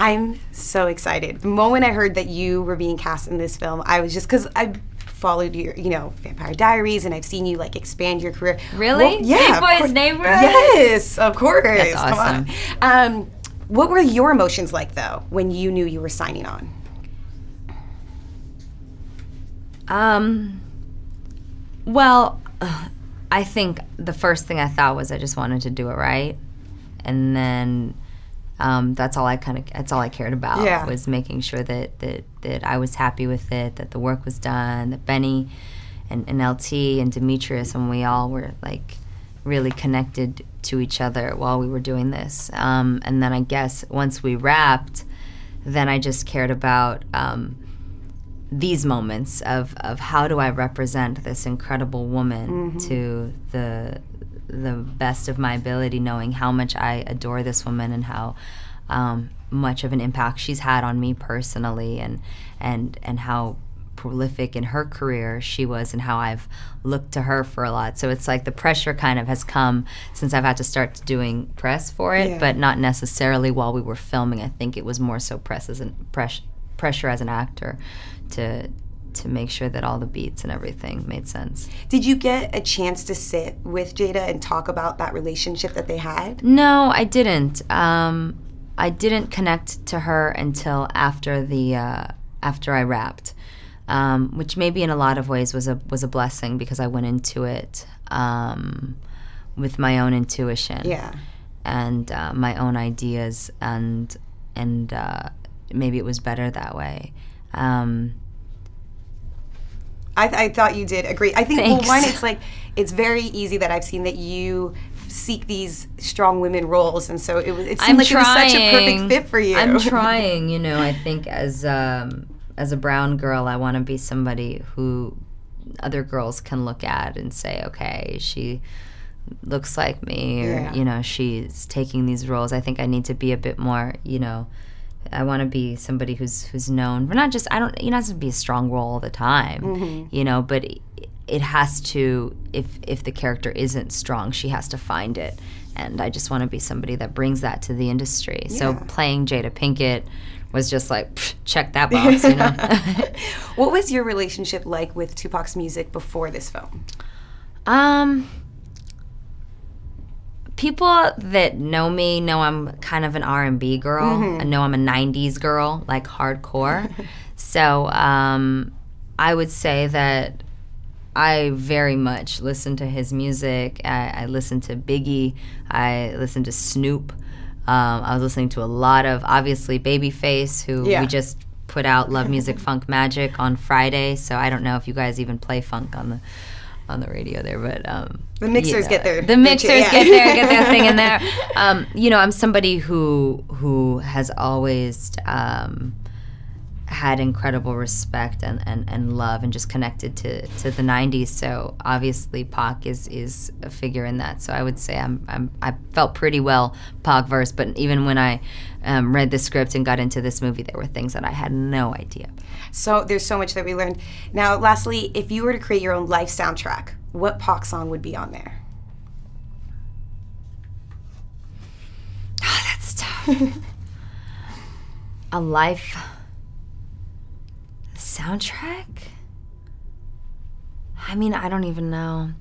I'm so excited. The moment I heard that you were being cast in this film, I was just, because I followed your, Vampire Diaries, and I've seen you like expand your career. Really? Well, yeah. Big Boys Neighborhood? Yes, of course. That's awesome. Come on. What were your emotions like though when you knew you were signing on? Well, I think the first thing I thought was I just wanted to do it right, and then that's all I cared about was making sure that I was happy with it, that the work was done, that Benny and LT and Demetrius and we all were like really connected to each other while we were doing this. And then I guess once we wrapped, then I just cared about these moments of how do I represent this incredible woman to the best of my ability, knowing how much I adore this woman and how much of an impact she's had on me personally, and how prolific in her career she was, and how I've looked to her for a lot. So it's like the pressure kind of has come since I've had to start doing press for it, but not necessarily while we were filming. I think it was more so pressure as an actor to make sure that all the beats and everything made sense. Did you get a chance to sit with Jada and talk about that relationship that they had? No, I didn't. I didn't connect to her until after I wrapped, which maybe in a lot of ways was a blessing, because I went into it with my own intuition, and my own ideas, and maybe it was better that way. I thought you did a great. I think Thanks. Well, one, it's very easy that I've seen that you seek these strong women roles, and so it seemed like it was such a perfect fit for you. I'm trying, I think as a brown girl, I want to be somebody who other girls can look at and say, okay, she looks like me, or she's taking these roles. I think I need to be a bit more, I want to be somebody who's known for not just, it has to be a strong role all the time, but it has to, if the character isn't strong, she has to find it. And I just want to be somebody that brings that to the industry. So playing Jada Pinkett was just like, check that box, What was your relationship like with Tupac's music before this film? People that know me know I'm kind of an R&B girl. I know I'm a 90s girl, like hardcore. So I would say that I very much listen to his music. I listen to Biggie. I listen to Snoop. I was listening to a lot of, obviously, Babyface, who we just put out Love Music Funk Magic on Friday. So I don't know if you guys even play funk on the radio there, but the mixers get their get their thing in there. I'm somebody who has always had incredible respect and love and just connected to the 90s. So obviously Pac is a figure in that. So I would say I felt pretty well Pac-versed, but even when I read the script and got into this movie, there were things that I had no idea. So there's so much that we learned. Now, lastly, if you were to create your own life soundtrack, what Pac song would be on there? Oh, that's tough. A life soundtrack? I mean, I don't even know.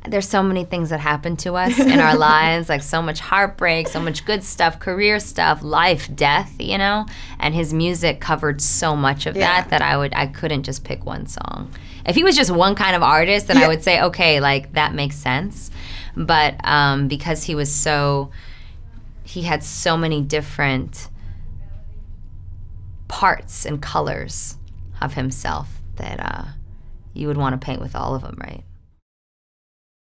There's so many things that happen to us in our lives, like so much heartbreak, so much good stuff, career stuff, life, death, and his music covered so much of that I couldn't just pick one song. If he was just one kind of artist, then I would say, okay, like that makes sense. But because he had so many different parts and colors of himself that you would want to paint with all of them, right?